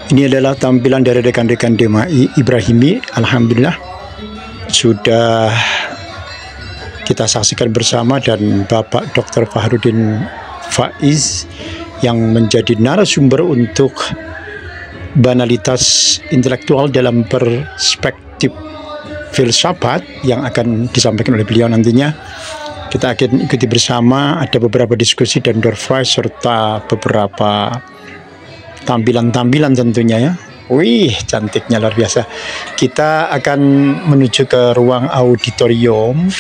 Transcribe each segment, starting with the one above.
Ini adalah tampilan dari rekan-rekan DMAI Ibrahimi. Alhamdulillah sudah kita saksikan bersama, dan Bapak Dr. Fahrudin Faiz yang menjadi narasumber untuk banalitas intelektual dalam perspektif filsafat yang akan disampaikan oleh beliau nantinya. Kita akan ikuti bersama, ada beberapa diskusi dan door prize serta beberapa tampilan-tampilan tentunya ya. Wih, cantiknya luar biasa. Kita akan menuju ke ruang auditorium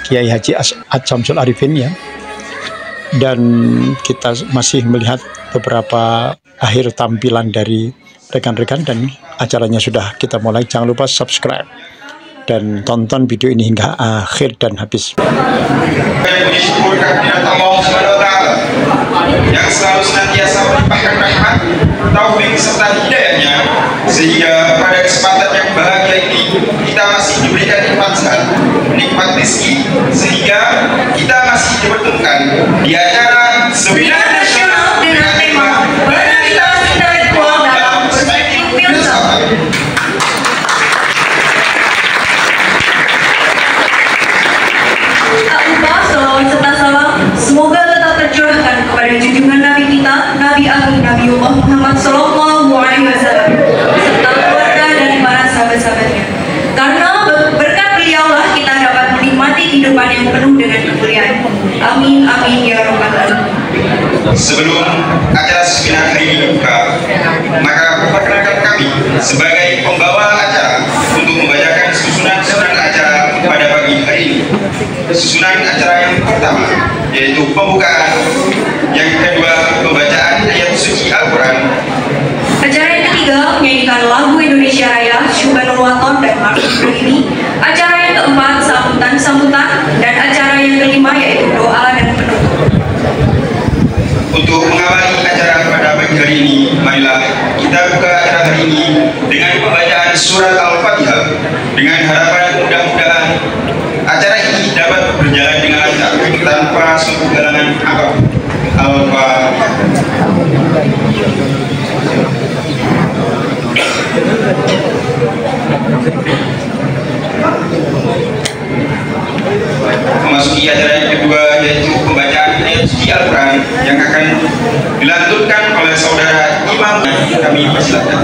Kiai Haji Syamsul Arifin ya. Dan kita masih melihat beberapa akhir tampilan dari rekan-rekan, dan acaranya sudah kita mulai. Jangan lupa subscribe dan tonton video ini hingga akhir dan habis. Yang selalu senantiasa melimpahkan rahmat, taufik serta hidayahnya, sehingga pada kesempatan yang bahagia ini kita masih diberikan nikmat sehat, nikmat rezeki, sehingga kita masih dipertemukan di acara seminar nasional dengan tema banalitas intelektual dalam perspektif filsafat. Tak lupa selawat serta salam semoga tetap tercurahkan kepada junjungan Nabi kita, Nabi Agung Nabiullah Muhammad Sallallahu Alaihi Wasallam, serta keluarga dan para sahabat-sahabatnya. Karena berkat beliaulah kita dapat menikmati kehidupan yang penuh dengan kemuliaan. Amin amin ya rabbal alamin. Sebelum acara seminar hari ini dibuka, maka perkenalkan kami sebagai pembawa acara untuk membacakan susunan acara pada pagi hari ini. Susunan acara yang pertama yaitu pembukaan, yang kedua pembacaan ayat suci Al-Quran. Acara yang ketiga menyanyikan lagu Indonesia Raya, Syubanul Waton dan Maruf ini. Acara yang keempat sambutan, dan acara yang kelima yaitu doa dan penutup. Untuk mengawali acara pada pagi hari ini, marilah kita buka acara hari ini dengan pembacaan surat Al-Fatihah, dengan harapan mudah-mudahan acara ini dapat berjalan dengan lancar tanpa suatu halangan apapun. Al-Fatihah. Memasuki acara yang kedua yaitu pembacaan ayat suci Al-Quran yang akan dilantunkan oleh saudara Imam. Kami persilakan.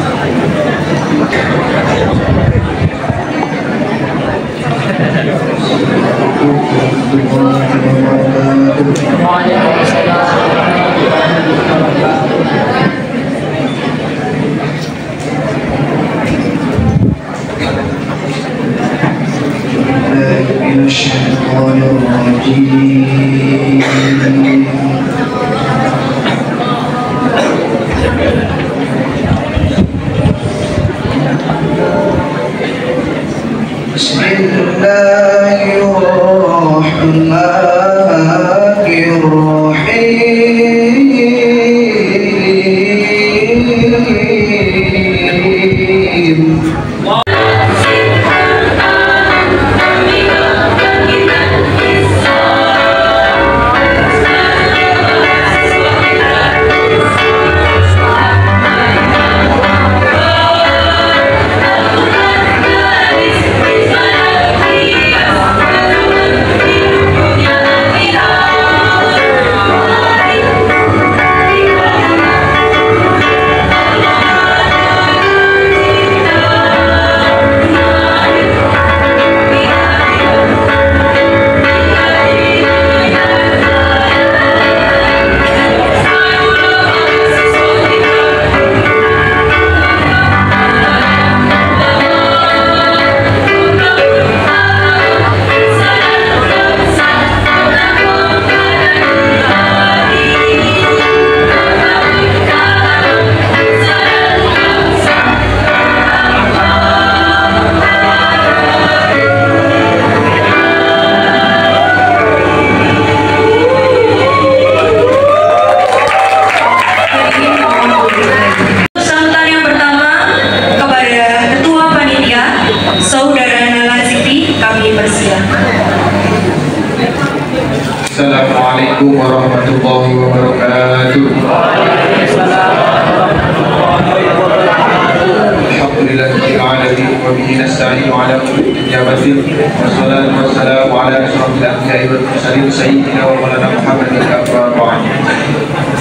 nasta'in wa ala ijabatil wassalatu wassalamu ala asyrafil anbiya'i wal mursalin sayyidina wa maulana Muhammadin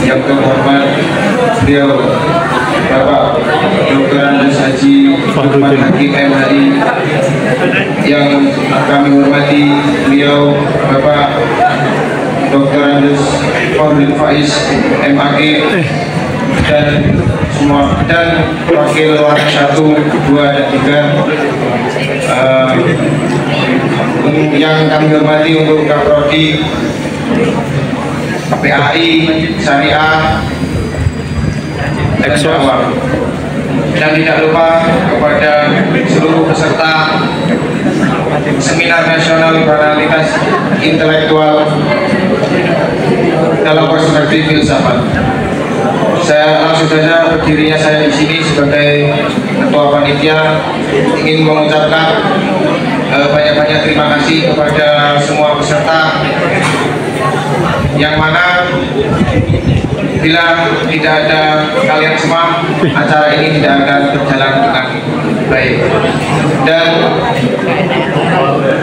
yang terhormat beliau Bapak Dr. Andes Haji Lukman Hakim MHI, yang kami hormati beliau Bapak Dr. Andes Fardin Faiz MAG dan semua, dan wakil warak 1, 2, dan 3 yang kami hormati untuk Kaprodi, PAI, Syariah, dan Syawal, dan tidak lupa kepada seluruh peserta Seminar Nasional Moralitas Intelektual dalam Perspektif Filsafat. Saya langsung saja berdirinya saya di sini sebagai ketua panitia ingin mengucapkan banyak-banyak terima kasih kepada semua peserta, yang mana bila tidak ada kalian semua, acara ini tidak akan berjalan dengan baik. Dan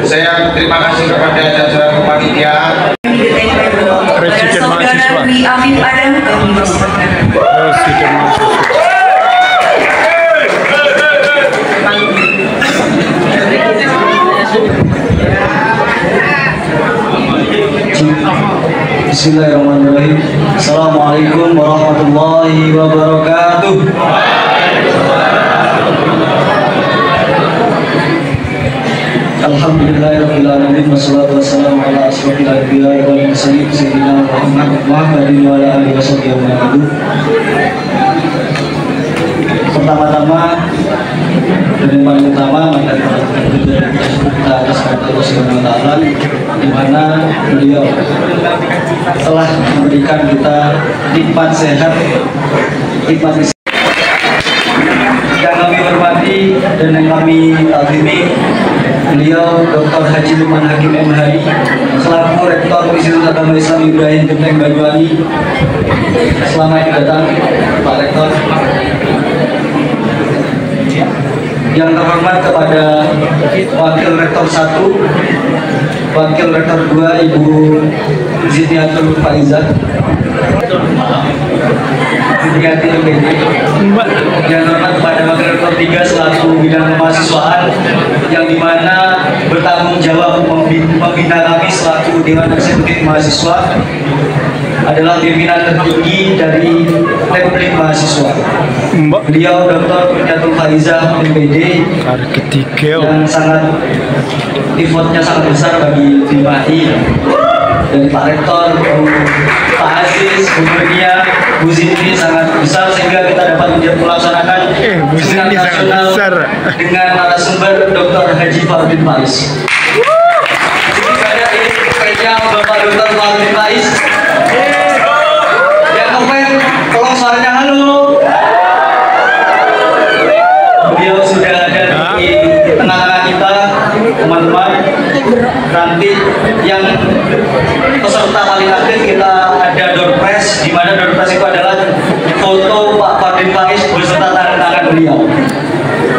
saya terima kasih kepada jajaran kepanitiaan, Presiden mahasiswa. Afif Adam, kami persilakan. Presiden mahasiswa. Bismillahirrahmanirrahim. Assalamualaikum warahmatullahi wabarakatuh. Alhamdulillahirabbil alamin, wassalatu wassalamu ala asyrofil anbiya'i wal mursalin sayyidina Muhammadin wa ala alihi wasallam. Pertama-tama dan yang paling utama, kita atas Allah Subhanahu wa taala, di mana beliau telah memberikan kita nikmat sehat, nikmat yang kami hormati dan yang kami takzimi beliau Dr. Haji Lukman Hakim MHI selaku Rektor Institut Agama Islam Ibrahim Genteng Banyuwangi. Selamat datang Pak Rektor. Yang terhormat kepada Wakil Rektor 1, Wakil Rektor 2 Ibu Zidniatul Faizah, Zidniati MPD. Yang terhormat kepada Wakil Rektor 3 selaku bidang kemahasiswaan, yang dimana bertanggung jawab membina kami selaku Dewan Eksekutif Mahasiswa, adalah pimpinan tertinggi dari Republik Mahasiswa. Beliau Dr. Zidniatul Faizah MPD, yang sangat effortnya sangat besar bagi BMAI, dari Pak Rektor, Pak Aziz, Bu Kurnia, Bu Zidni sangat besar, sehingga kita dapat melaksanakan seminar nasional dengan narasumber Dr. Haji Fardin Faiz. Jadi ada ini spesial Bapak Dr. Fardin Faiz. Yang komen, tolong suaranya halo. Beliau sudah ada di tengah-tengah kita, teman-teman. Nanti yang peserta paling aktif kita ada door prize, di mana door prize itu adalah foto Pak Fardin Faiz beserta tangan beliau.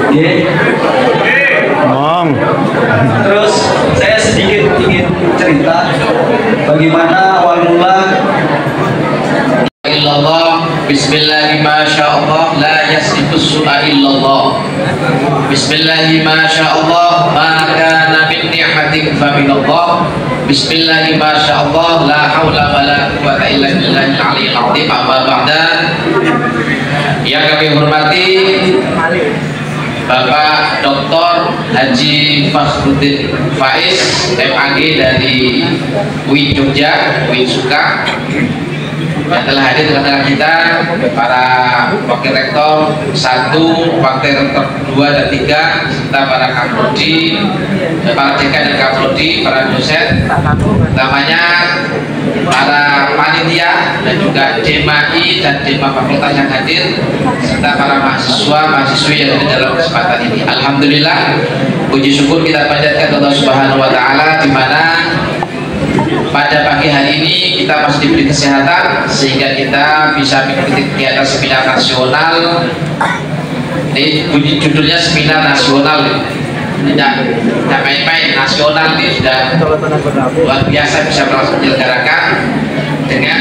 Oke. Terus saya sedikit ingin cerita bagaimana awal mula. Illallah, Bismillahi masyaallah, la yasrikus su'a illallah. Bismillahi masyaallah, ma kana min ni'matin fa minallah. Bismillahi masyaallah, la haula wa la quwwata illa billahil aliyyil azim. Amma ba'da. Yang kami hormati Bapak Dr. Haji Fakhruddin Faiz MAG dari UIN Jogja, UIN Suka, yang telah hadir di tengah kita, para wakil rektor 1, wakil rektor 2 dan 3, serta para kaprodi, para dekan dan kaprodi, para dosen, utamanya para panitia dan juga DMAI dan DEMA fakultas yang hadir, serta para mahasiswa-mahasiswi yang ada dalam kesempatan ini. Alhamdulillah, puji syukur kita panjatkan Allah Subhanahu wa taala, di mana pada pagi hari ini kita masih diberi kesehatan sehingga kita bisa mengikuti kegiatan seminar nasional. Ini bunyi judulnya seminar nasional, tidak main-main. Nasional ini sudah luar biasa bisa menyelenggarakan dengan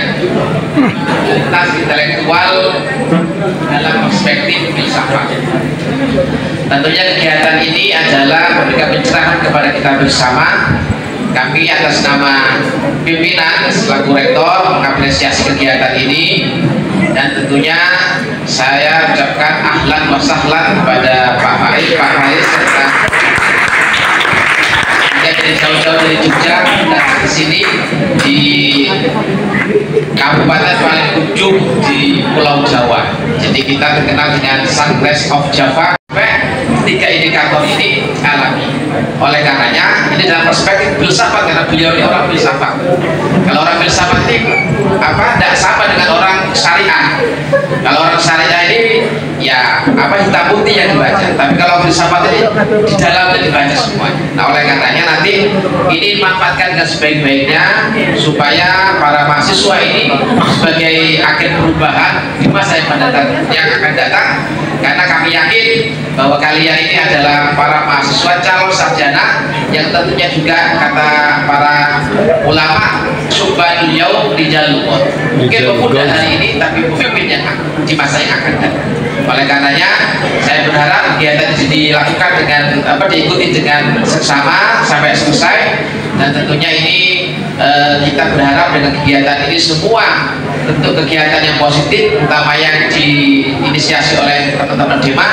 lintas intelektual dalam perspektif filsafat. Tentunya kegiatan ini adalah memberikan pencerahan kepada kita bersama. Kami atas nama pimpinan selaku rektor mengapresiasi kegiatan ini, dan tentunya saya ucapkan ahlan wa sahlan kepada Pak Faiz serta dari jauh-jauh dari Jogja dan di sini di kabupaten paling ujung di Pulau Jawa. Jadi kita terkenal dengan Sunrise of Java. Tiga indikator ini alami. Oleh karenanya ini dalam perspektif filsafat, karena beliau ini orang filsafat. Kalau orang filsafat ini tidak sama dengan orang syariah. Kalau orang syariah ini ya hitam putih yang dibaca, tapi kalau filsafat ini di dalamnya dibaca semua. Nah, oleh karenanya nanti ini dimanfaatkan dengan sebaik-baiknya supaya para mahasiswa ini sebagai agen perubahan di masa yang akan datang. Karena kami yakin bahwa kalian ini adalah para mahasiswa calon sarjana yang tentunya juga kata para ulama subhanul yaum rijalul umur. Mungkin pemuda hari ini tapi pemimpin yang di masa yang akan datang. Oleh karenanya saya berharap kegiatan ini dilakukan dengan diikuti dengan seksama sampai selesai, dan tentunya ini kita berharap dengan kegiatan ini semua bentuk kegiatan yang positif, terutama yang diinisiasi oleh teman-teman DEMA,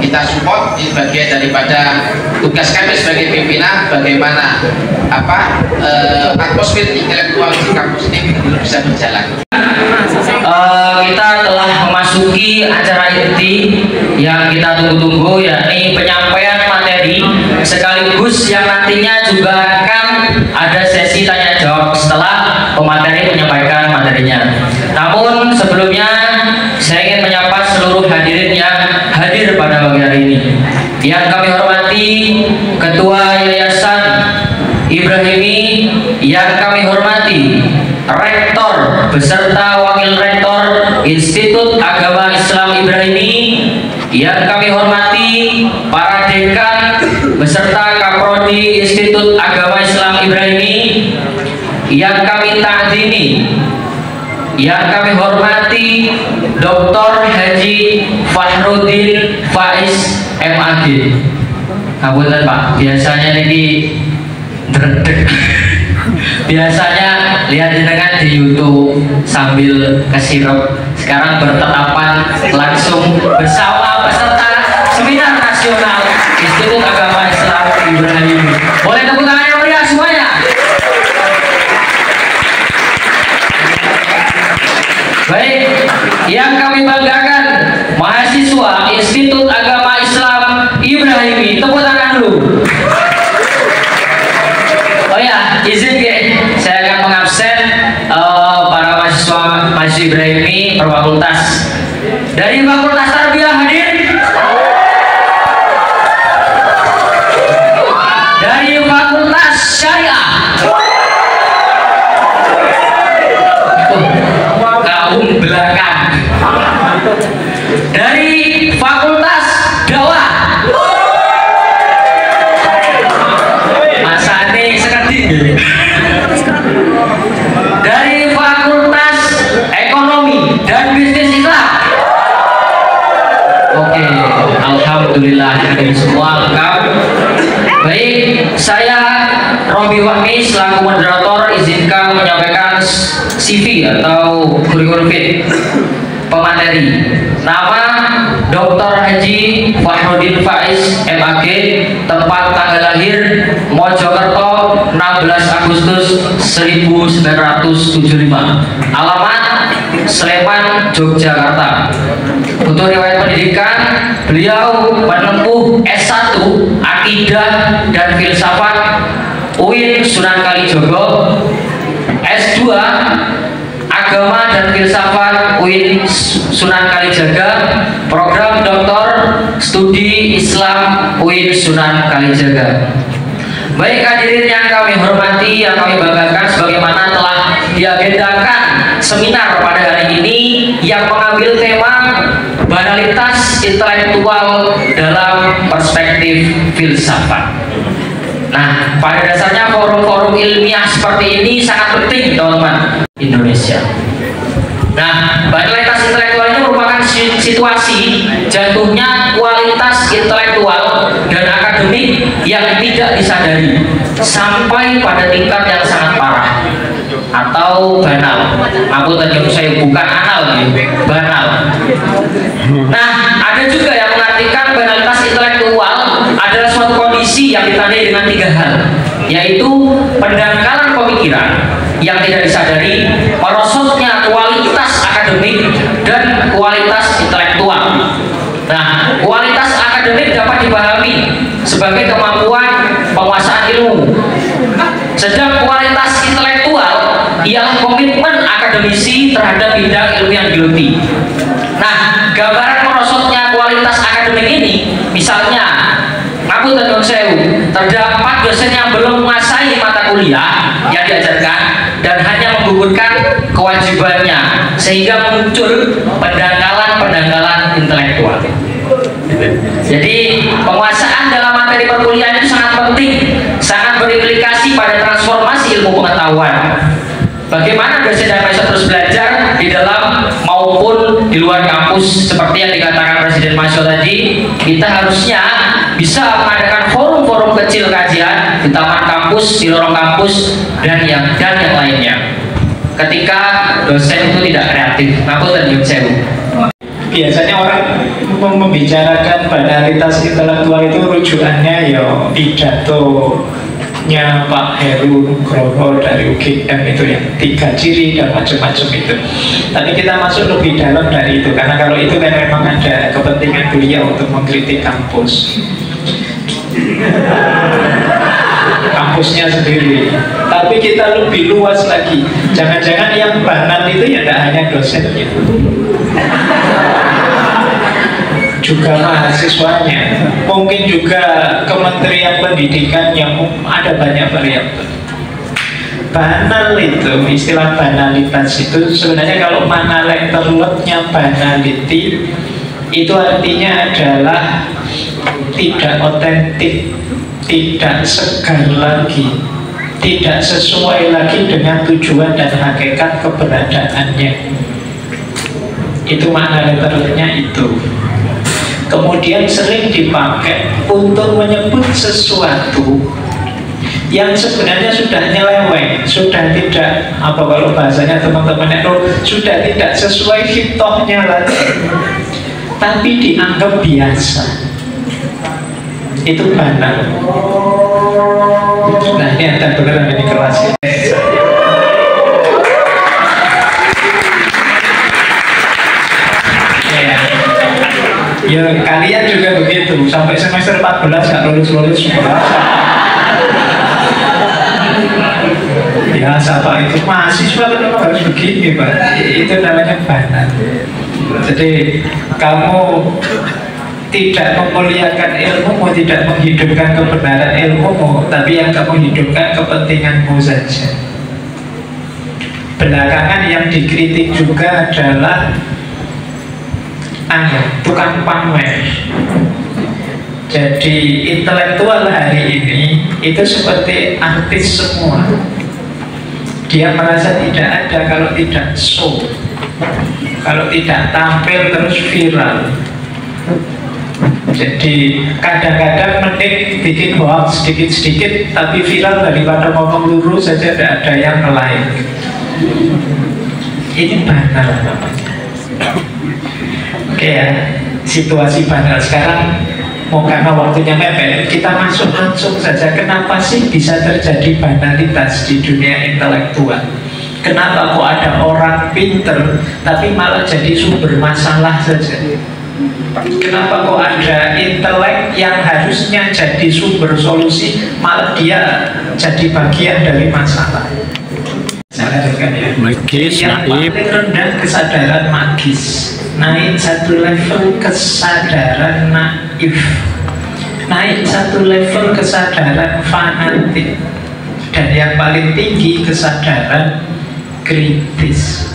kita support. Ini bagian daripada tugas kami sebagai pimpinan, bagaimana atmosfer intelektual di kampus ini bisa berjalan. Kita telah memasuki acara inti yang kita tunggu-tunggu, yakni penyampaian materi sekaligus yang nantinya juga akan ada sesi tanya jawab setelah pemateri menyampaikan materinya. Namun sebelumnya saya ingin menyapa seluruh hadirin yang hadir pada pagi hari ini. Yang kami hormati Ketua Yayasan Ibrahimi, yang kami hormati Rektor beserta Wakil Rektor Institut Agama Islam Ibrahimi, yang kami hormati para dekan beserta Kaprodi Institut Agama Islam Ibrahimi, yang kami takdimi, yang kami hormati Dr. Haji Fahrudin Faiz MAG. Ngapunten Pak, biasanya ini dredeg. Biasanya lihat jenengan di YouTube sambil kesirep, sekarang bertetapan langsung bersama peserta seminar nasional Institut Agama Islam Ibrahimi. Boleh tepuk tangan yang meriah semuanya. Baik, yang kami banggakan mahasiswa Institut Agama Islam Ibrahimi, tepuk tangan dulu. Oh ya, izin saya akan mengabsen para mahasiswa Ibrahimi per fakultas. Dari Fakultas Tarbiyah hadir? Dari Fakultas Syariah? Kaum belakang. Dari Fakultas Dakwah? Dari Fakultas Ekonomi dan Bisnis Islam. Oke, alhamdulillah ini semua lengkap. Baik, saya Robi Wahmi selaku moderator izinkan menyampaikan CV atau kurikulum vitae pemateri. Nama Dr. Haji Fahrudin Faiz MAG, tempat tanggal lahir Mojokerto 16 Agustus 1975, alamat Sleman, Yogyakarta. Untuk riwayat pendidikan, beliau menempuh S1 Akidah dan Filsafat UIN Sunan Kalijogo, S2 Agama dan Filsafat UIN Sunan Kalijaga, program Doktor Studi Islam UIN Sunan Kalijaga. Baik hadirin yang kami hormati, yang kami banggakan, sebagaimana telah diagendakan seminar pada hari ini yang mengambil tema banalitas intelektual dalam perspektif filsafat. Nah, pada dasarnya forum-forum ilmiah seperti ini sangat penting, teman-teman, Indonesia. Nah, banalitas intelektual ini merupakan situasi jatuhnya kualitas intelektual dan akademik yang tidak disadari sampai pada tingkat yang sangat parah atau banal. Aku tadi saya bukan anal, banal. Nah, ada juga yang mengartikan banalitas intelektual adalah suatu kondisi yang ditandai dengan 3 hal, yaitu pendangkalan pemikiran yang tidak disadari, merosotnya kualitas akademik, dan kualitas intelektual. Nah, kualitas akademik dapat dipahami sebagai kemampuan penguasaan ilmu, sedang kualitas intelektual ialah komitmen akademisi terhadap bidang ilmu yang digeluti. Nah, gambaran merosotnya kualitas akademik ini, misalnya, aku terdapat dosen yang belum menguasai mata kuliah yang diajarkan dan hanya menggugurkan kewajibannya, sehingga muncul pendangkalan intelektual. Jadi penguasaan dalam materi perkuliahan itu sangat penting, sangat berimplikasi pada transformasi ilmu pengetahuan. Bagaimana dosen dan mahasiswa terus belajar di dalam maupun di luar kampus, seperti yang dikatakan Presiden Mahasiswa tadi, kita harusnya bisa mengadakan forum-forum kecil kajian di taman kampus, di lorong kampus, dan yang lainnya. Ketika dosen itu tidak kreatif, aku terjun sewu. Biasanya orang membicarakan banalitas intelektual itu rujukannya ya pidatonya Pak Heru Nugroho dari UGM itu yang 3 ciri dan macam-macam itu. Tapi kita masuk lebih dalam dari itu, karena kalau itu kan memang ada kepentingan beliau untuk mengkritik kampus. Kampusnya sendiri. Tapi kita lebih luas lagi. Jangan-jangan yang banal itu ya tidak hanya dosennya, juga mahasiswanya, mungkin juga Kementerian Pendidikan yang ada banyak variabel. Banal itu, istilah banalitas itu sebenarnya kalau mana letternya banality itu artinya adalah tidak otentik, tidak segar lagi, tidak sesuai lagi dengan tujuan dan hakikat keberadaannya. Itu makna letternya itu. Kemudian sering dipakai untuk menyebut sesuatu yang sebenarnya sudah nyeleweng, sudah tidak, apa kalau bahasanya teman-teman itu, sudah tidak sesuai fitrahnya lagi, tapi dianggap biasa. Itu banal. Nah, ini ada beneran ini kelas ya. Ya kalian juga begitu, sampai semester 14 gak lulus-lulus semua. Biasa Pak, itu mahasiswa kan harus begini Pak. Itu namanya banal. Jadi kamu tidak memuliakan ilmumu, tidak menghidupkan kebenaran ilmumu, tapi yang kamu hidupkan kepentinganmu saja. Belakangan yang dikritik juga adalah tukang pamer. Jadi intelektual hari ini itu seperti artis semua. Dia merasa tidak ada kalau tidak show, kalau tidak tampil terus viral. Jadi kadang-kadang mending bikin hoax sedikit-sedikit tapi viral daripada ngomong lurus saja tidak ada yang like. Ini banal namanya. Oke ya, situasi banal sekarang. Mau karena waktunya mepet, kita masuk langsung saja. Kenapa sih bisa terjadi banalitas di dunia intelektual? Kenapa kok ada orang pinter tapi malah jadi sumber masalah saja? Kenapa kok ada intelek yang harusnya jadi sumber solusi malah dia jadi bagian dari masalah? Magis, yang paling rendah kesadaran magis, naik satu level kesadaran naif, naik satu level kesadaran fanatik, dan yang paling tinggi kesadaran kritis.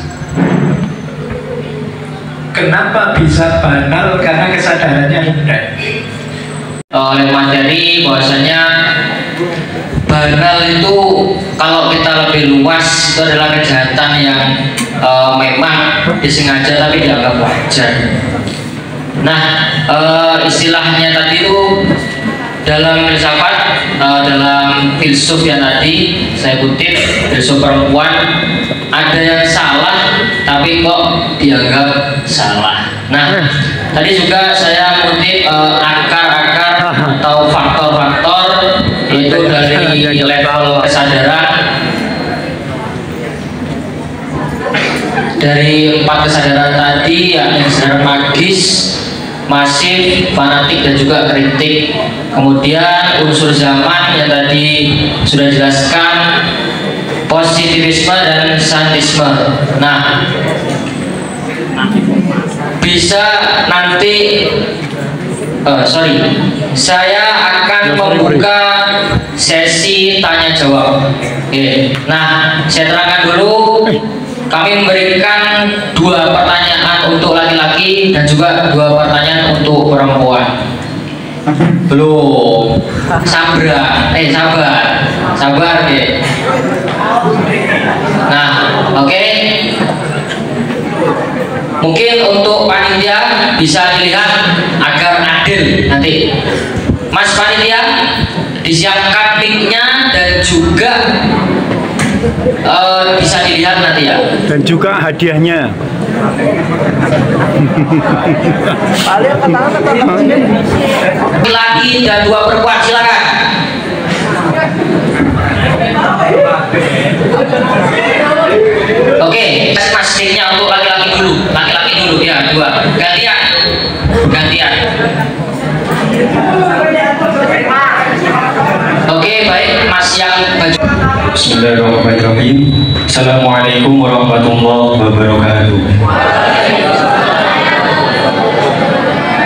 Kenapa bisa banal? Karena kesadarannya rendah. Oleh materi bahwasanya banal itu kalau kita lebih luas itu adalah kejahatan yang memang disengaja tapi dianggap wajar. Nah, istilahnya tadi itu dalam filsafat, dalam filsuf yang tadi saya kutip, filsuf perempuan, ada yang salah tapi kok dianggap salah. Nah, tadi juga saya kutip akar-akar atau faktor-faktor, yaitu dari level kesadaran, dari 4 kesadaran tadi, yakni kesadaran magis, masif, fanatik, dan juga kritik. Kemudian unsur zaman yang tadi sudah jelaskan, positivisme dan santisme. Nah, bisa nanti saya akan membuka sesi tanya jawab. Oke. Nah, saya terangkan dulu, kami memberikan 2 pertanyaan untuk laki-laki dan juga 2 pertanyaan untuk perempuan. Belum. Sabar deh. Nah, oke. Mungkin untuk panitia bisa dilihat agar adil nanti. Mas panitia, disiapkan mic-nya dan juga bisa dilihat nanti ya. Dan juga hadiahnya. Laki dan 2 perempuan, silakan. Oke, mas mic-nya untuk laki-laki dulu ya, 2. Gantian. Oke, baik, mas yang baju. Bismillahirrahmanirrahim. Assalamualaikum warahmatullahi wabarakatuh.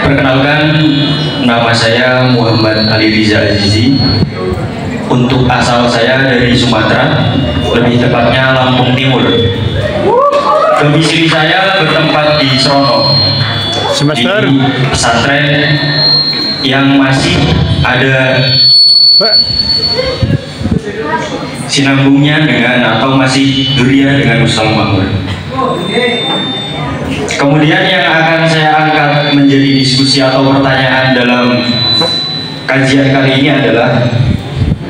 Perkenalkan, nama saya Muhammad Ali Riza Azizi. Untuk asal saya dari Sumatera, lebih tepatnya Lampung Timur. Domisili saya bertempat di Srono, Semester di pesantren yang masih ada sinambungnya dengan atau masih durian dengan Ustaz Makmur. Kemudian yang akan saya angkat menjadi diskusi atau pertanyaan dalam kajian kali ini adalah,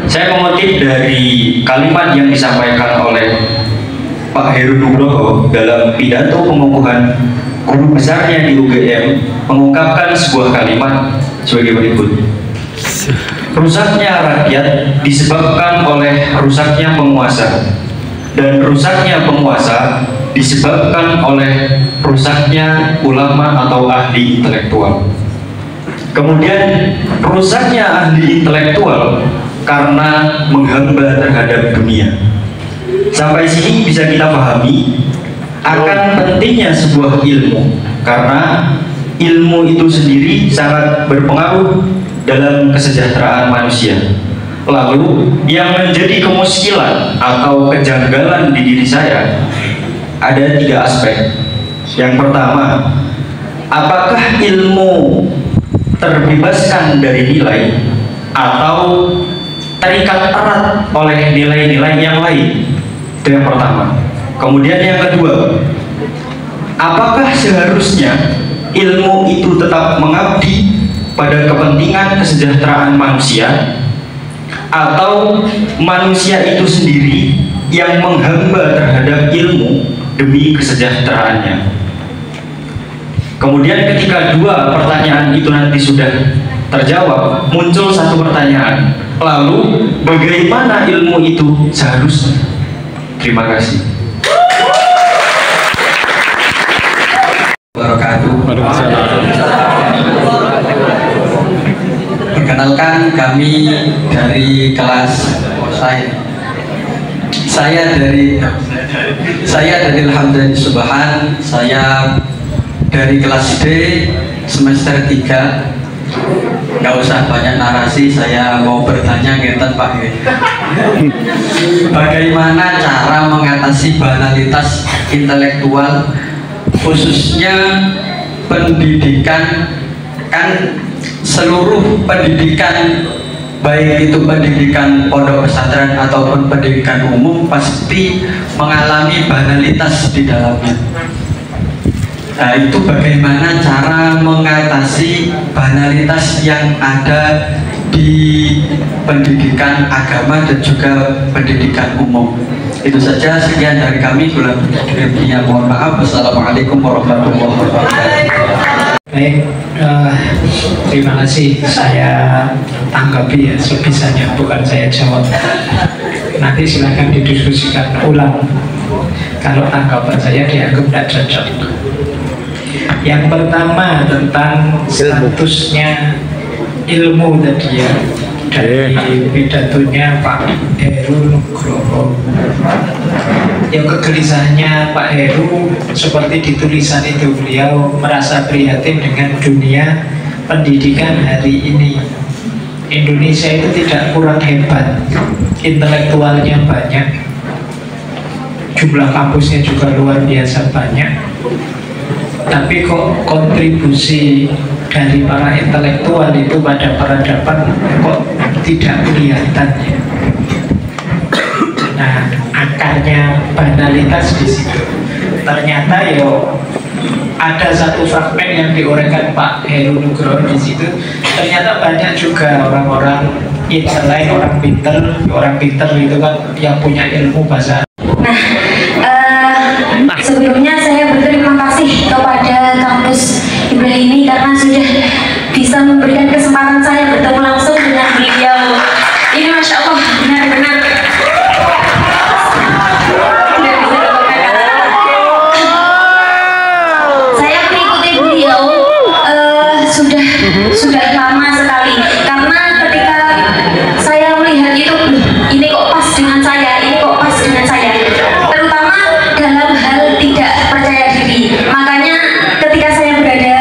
saya mengutip dari kalimat yang disampaikan oleh Pak Heru Nugroho dalam pidato pengukuhan guru besarnya di UGM, mengungkapkan sebuah kalimat sebagai berikut. Rusaknya rakyat disebabkan oleh rusaknya penguasa, dan rusaknya penguasa disebabkan oleh rusaknya ulama atau ahli intelektual. Kemudian rusaknya ahli intelektual karena menghamba terhadap dunia. Sampai sini bisa kita pahami akan pentingnya sebuah ilmu, karena ilmu itu sendiri sangat berpengaruh dalam kesejahteraan manusia. Lalu yang menjadi kemuskilan atau kejanggalan di diri saya ada 3 aspek. Yang pertama, apakah ilmu terbebaskan dari nilai atau terikat erat oleh nilai-nilai yang lain? Itu yang pertama. Kemudian yang kedua, apakah seharusnya ilmu itu tetap mengabdi pada kepentingan kesejahteraan manusia, atau manusia itu sendiri yang menghamba terhadap ilmu demi kesejahteraannya? Kemudian ketika 2 pertanyaan itu nanti sudah terjawab, muncul satu pertanyaan, lalu bagaimana ilmu itu seharusnya? Terima kasih. Perkenalkan, kami dari kelas saya dari Alhamdulillah Subhan, saya dari kelas D semester 3. Nggak usah banyak narasi, saya mau bertanya ngeten Pak. Bagaimana cara mengatasi banalitas intelektual, khususnya pendidikan. Kan seluruh pendidikan, baik itu pendidikan pondok pesantren ataupun pendidikan umum, pasti mengalami banalitas di dalamnya. Nah, itu bagaimana cara mengatasi banalitas yang ada di pendidikan agama dan juga pendidikan umum. Itu saja, sekian dari kami. Mohon maaf. Wassalamualaikum warahmatullahi wabarakatuh. Baik, terima kasih. Saya tanggapi ya sebisanya, bukan saya jawab. Nanti silakan didiskusikan ulang. Kalau tanggapan saya dianggap tidak cocok. Yang pertama tentang statusnya ilmu tadi ya, dari pidatonya Pak Heru Nugroho. Yang kegelisahannya Pak Heru seperti di tulisan itu, beliau merasa prihatin dengan dunia pendidikan hari ini. Indonesia itu tidak kurang hebat, intelektualnya banyak, jumlah kampusnya juga luar biasa banyak, tapi kok kontribusi dari para intelektual itu pada peradaban kok tidak kelihatan ya. Nah, akarnya banalitas di situ. Ternyata yo ada satu fragmen yang diuraikan Pak Heru Nugroho di situ. Ternyata banyak juga orang-orang intelek, orang pinter itu kan yang punya ilmu bahasa. Nah, sebelumnya saya berterima kasih kepada kampus Ibrah ini karena sudah bisa memberikan kesempatan saya bertemu langsung dengan beliau. Ini Masya Allah benar-benar saya mengikuti beliau sudah lama sekali, karena ketika saya melihat itu, ini kok pas dengan saya, ini kok pas dengan saya, terutama dalam hal tidak percaya diri. Makanya ketika saya berada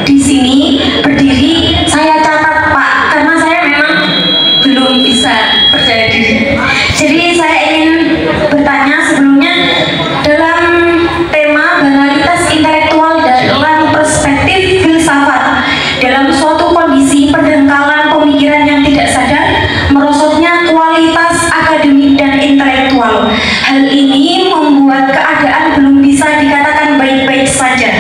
di sini berdiri, saya catat Pak, karena saya memang belum bisa percaya diri. Jadi saya ingin bertanya sebelumnya, dalam tema banalitas intelektual dalam perspektif filsafat, dalam suatu kondisi pendangkalan pemikiran yang tidak sadar, merosotnya kualitas akademik dan intelektual. Hal ini membuat keadaan belum bisa dikatakan baik-baik saja.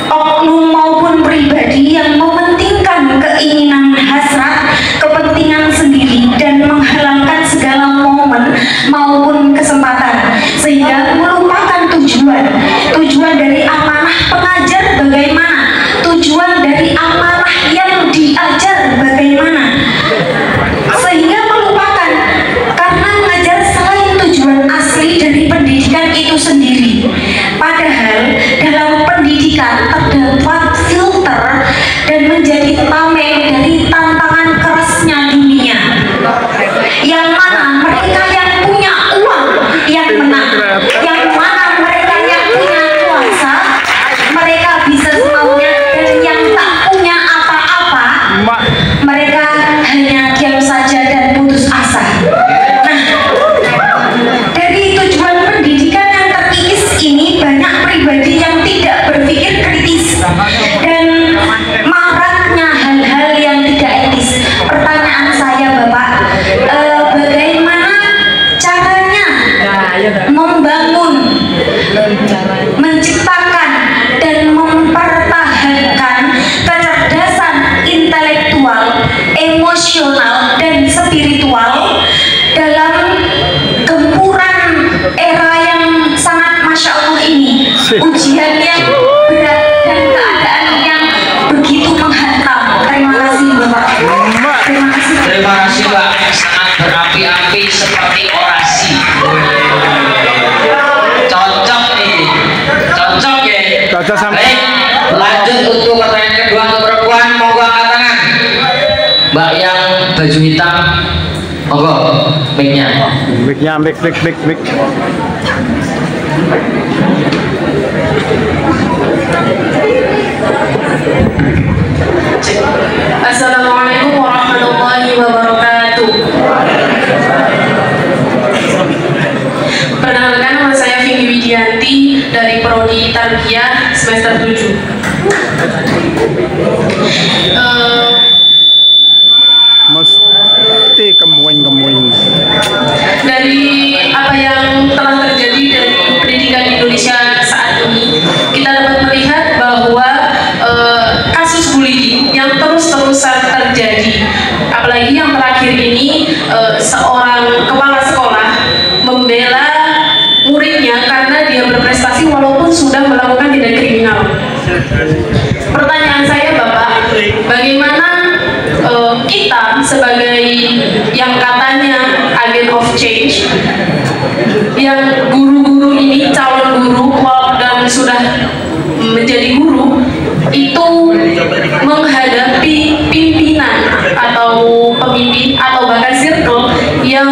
Oknum maupun pribadi yang mementingkan keinginan hasrat, kepentingan sendiri, dan menghalalkan segala momen maupun kesempatan, sehingga melupakan tujuan dari amanah pengajar bagaimana, tujuan dari amanah yang diajar bagaimana, sehingga melupakan karena mengajar selain tujuan asli dari pendidikan itu sendiri. Padahal dalam pendidikan terdapat filter dan menjadi tameng dari tantangan kerasnya dunia, yang mana mereka yang punya uang yang menang, yang mana mereka yang punya kuasa mereka bisa semaunya, dan yang tak punya apa-apa mereka hanya diam saja dan putus asa. Nah, dari tujuan pendidikan yang terkikis ini, banyak pribadi yang tidak berpikir kritis dan maraknya hal-hal yang tidak etis. Pertanyaan saya Bapak, bagaimana caranya membangun, menciptakan dan mempertahankan kecerdasan intelektual, emosional dan spiritual dalam gempuran era yang sangat Masya Allah ini, ujian yang berat dan keadaan yang begitu menghantam. Terima kasih Bapak. Terima kasih. Terima kasih Mbak, sangat berapi-api seperti orasi. Cocok nih, cocok ya. Cocok sama. Baik, lanjut untuk pertanyaan kedua untuk perempuan, monggo angkat tangan. Mbak yang baju hitam, monggo mic-nya. Mic. Assalamualaikum warahmatullahi wabarakatuh. Perkenalkan, nama saya Vini Widianti sudah menjadi guru itu menghadapi pimpinan atau pemimpin atau bahkan circle yang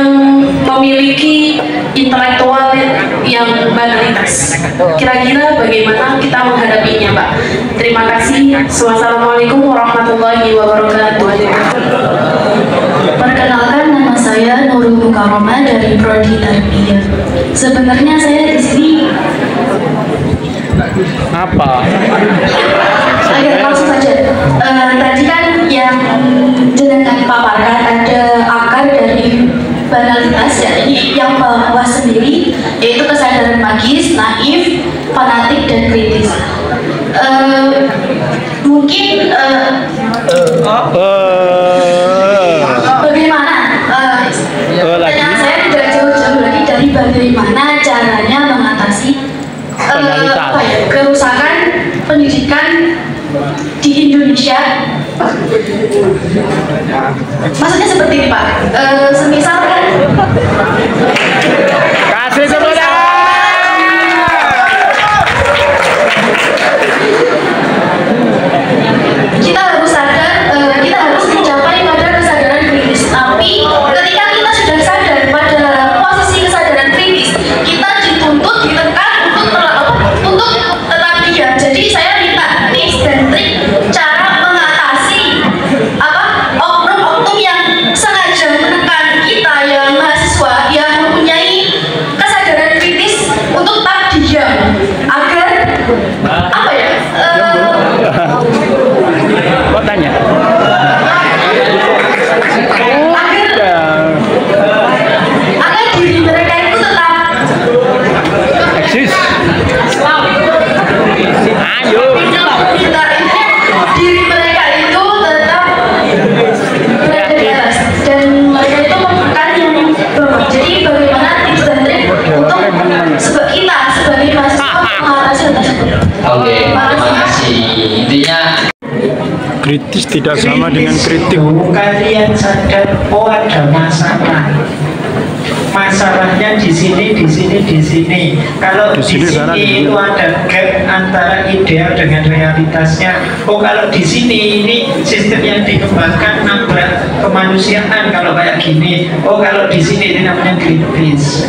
memiliki intelektual yang banalitas. Kira-kira bagaimana kita menghadapinya, Pak? Terima kasih. Wassalamualaikum warahmatullahi wabarakatuh. Perkenalkan, nama saya Nurul Mukaroma dari Prodi Tarbiyah. Sebenarnya saya di sini Apa? Oke, langsung saja. Tadi kan yang jenengan paparkan ada akar dari banalitas, ya, ini yang bawah sendiri, yaitu kesadaran magis, naif, fanatik, dan kritis. Mungkin bagaimana? Pertanyaan saya tidak jauh-jauh lagi dari bagaimana caranya mengatasi kerusakan pendidikan di Indonesia. Maksudnya seperti ini, Pak. Semisal kan Kasih tepuk tangan. kita harus sadar, kita harus mencapai pada kesadaran kritis. Tapi ketika kita sudah sadar pada posisi kesadaran kritis, kita dituntut, ditekan untuk tetap diam. Jadi saya minta tips dan trik cara mengatasi oknum-oknum yang sengaja menekan kita yang mahasiswa yang mempunyai kesadaran kritis untuk tetap diam agar apa ya? Kok tanya? Agar diri mereka itu tetap eksis. Ayo. Diri mereka itu tetap berada di atas dan mereka itu menekan yang bawah. Jadi bagaimana tips dan trik untuk kita sebagai mahasiswa mengatasi hal tersebut? Oke, terima kasih. Intinya Kritis tidak sama dengan kritik. Kalian sadar, oh ada masalah. Masalahnya di sini, di sini, di sini. Kalau di sini itu ada gap antara ideal dengan realitasnya. Oh, kalau di sini ini sistem yang dikembangkan nabrak kemanusiaan kalau kayak gini. Oh, kalau di sini ini namanya kritis.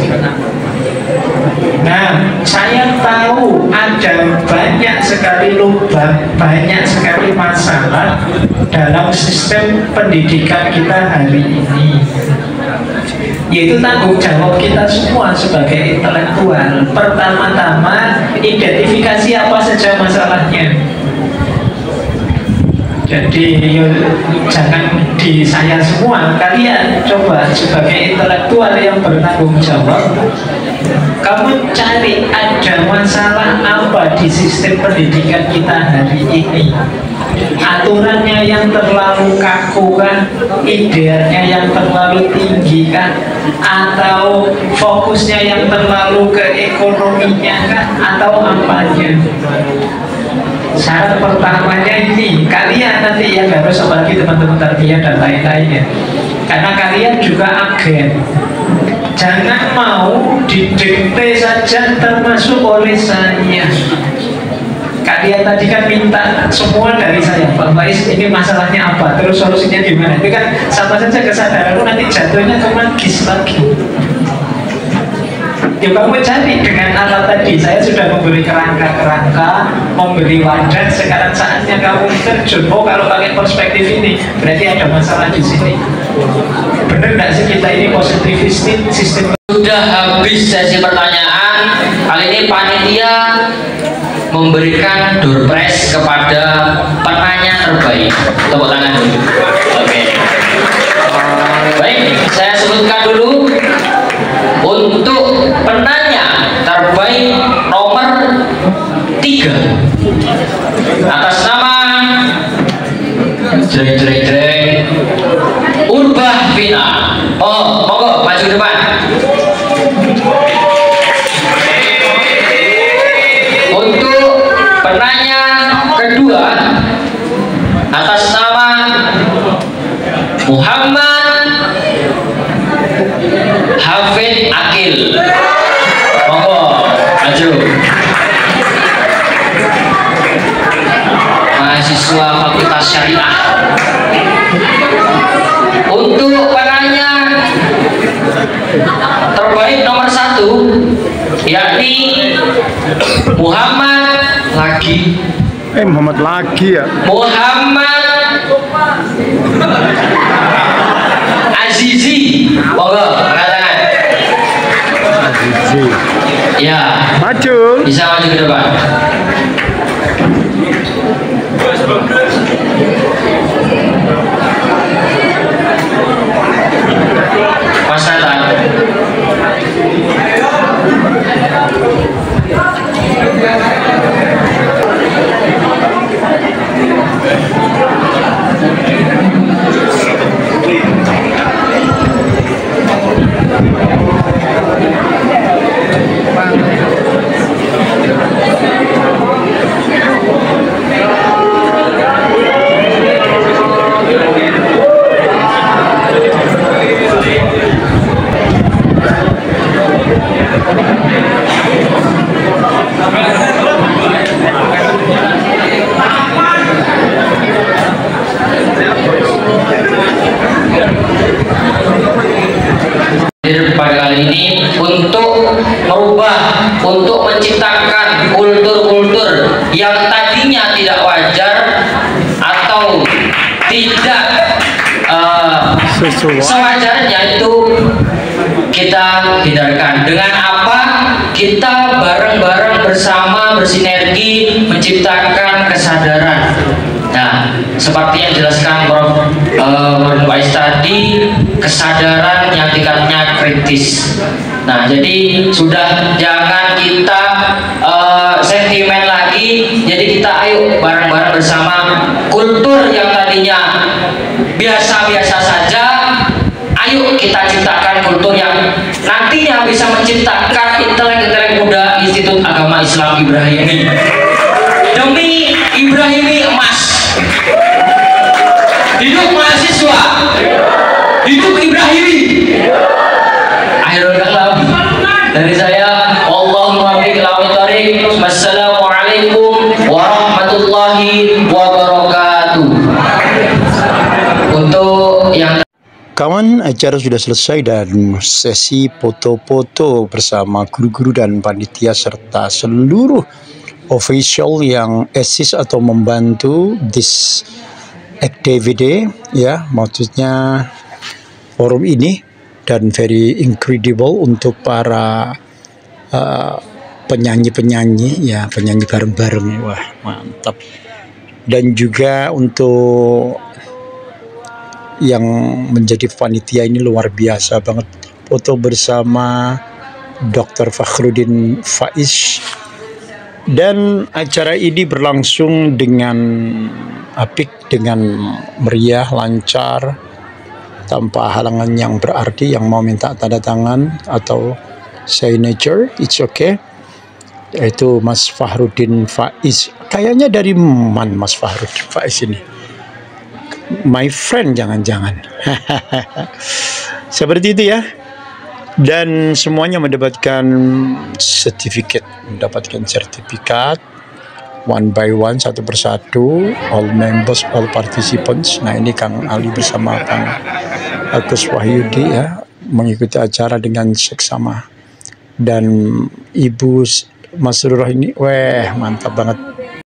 Nah, saya tahu ada banyak sekali lubang, banyak sekali masalah dalam sistem pendidikan kita hari ini. Yaitu tanggung jawab kita semua sebagai intelektual. Pertama-tama, identifikasi apa saja masalahnya. Jadi jangan di saya semua, kalian coba sebagai intelektual yang bertanggung jawab, kamu cari ada masalah apa di sistem pendidikan kita hari ini. Aturannya yang terlalu kaku kan, idealnya yang terlalu tinggi kan, atau fokusnya yang terlalu ke ekonominya kan, atau apanya. Syarat pertamanya ini, kalian nanti yang harus, apalagi teman-teman tarbiyah dan lain-lainnya, karena kalian juga agen. Jangan mau didikte saja termasuk oleh saya. Kalian tadi kan minta semua dari saya, Pak Faiz ini masalahnya apa, terus solusinya gimana. Itu kan sama saja kesadaranmu nanti jatuhnya ke magis lagi. Ya kamu cari dengan alat tadi. Saya sudah memberi kerangka-kerangka, memberi wadah. Sekarang saatnya kamu terjun. Oh, kalau pakai perspektif ini berarti ada masalah di sini. Benar nggak sih kita ini positivistik sistem? sudah habis sesi pertanyaan. Kali ini panitia memberikan door prize kepada penanya terbaik. Tepuk tangan dulu. Oke. Baik, saya sebutkan dulu. Untuk penanya terbaik nomor 3 atas nama jreng Urbah Vina. Oh, monggo maju depan. Untuk penanya kedua atas nama Muhammad Hafid Akil. Monggo maju. mahasiswa Fakultas Syariah. Untuk penanya terbaik nomor 1 yakni Muhammad ya. Muhammad Azizi. Monggo angkat tangan. Azizi. Ya. Maju. Bisa maju ke depan. Mas Nathan. Pada kali ini untuk merubah, untuk menciptakan kultur-kultur yang tadinya tidak wajar atau tidak sewajarnya itu kita hindarkan. Dengan apa? Kita bareng-bareng bersama bersinergi menciptakan kesadaran. Nah, seperti yang dijelaskan Prof. Faiz tadi, kesadaran yang tingkatnya kritis. Nah, jadi sudah jangan kita sentimen lagi. Jadi kita ayo bareng-bareng bersama kultur yang tadinya biasa-biasa saja. Ayo kita ciptakan kultur yang nantinya bisa menciptakan intelek-intelek muda Institut Agama Islam Ibrahimi. Demi Ibrahimi emas. Hidup mahasiswa, hidup Ibrahimi. Akhirul kalam dari saya, Allahumma biqil awitariq. Wassalamualaikum warahmatullahi wabarakatuh. Untuk yang kawan, acara sudah selesai dan sesi foto-foto bersama guru-guru dan panitia serta seluruh official yang assist atau membantu this activity, ya, maksudnya forum ini, dan very incredible untuk para penyanyi-penyanyi, ya, penyanyi bareng-bareng, wah mantap. Dan juga untuk yang menjadi panitia ini luar biasa banget, foto bersama Dr. Fakhruddin Faiz. Dan acara ini berlangsung dengan apik, dengan meriah, lancar, tanpa halangan yang berarti. Yang mau minta tanda tangan atau signature, it's okay. Yaitu Mas Fakhruddin Faiz. Kayaknya dari mana Mas Fakhruddin Faiz ini? My friend jangan-jangan. Seperti itu ya. Dan semuanya mendapatkan sertifikat, one by one, satu persatu, all members, all participants. Nah, ini Kang Ali bersama Kang Agus Wahyudi, ya, mengikuti acara dengan seksama. Dan Ibu Masrurah ini, weh, mantap banget.